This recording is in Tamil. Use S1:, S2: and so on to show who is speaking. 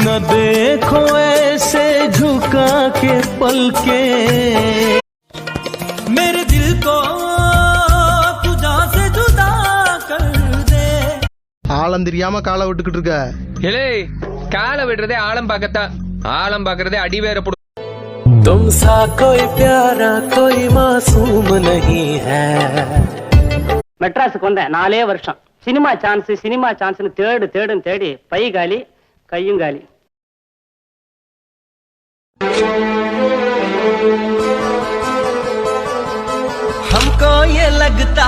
S1: न देखो ऐसे झुका के पलके मेरे दिल को तुझा से जुदा कर दे
S2: ஆழம் தெரியாம காலை விட்டுக்கிட்டு இருக்க.
S3: ஏலே காலை விடுறதே ஆழம் பார்க்கத்தான், ஆழம் பார்க்கறதே அடி வேற புடு.
S1: तुमसा कोई प्यारा कोई मासूम नहीं है.
S4: மெட்ராஸுக்கு வந்தேன் 4 வருஷம். சினிமா சான்ஸ்னு தேடி பை காலி கையும் காலி.
S1: हमको ये लगता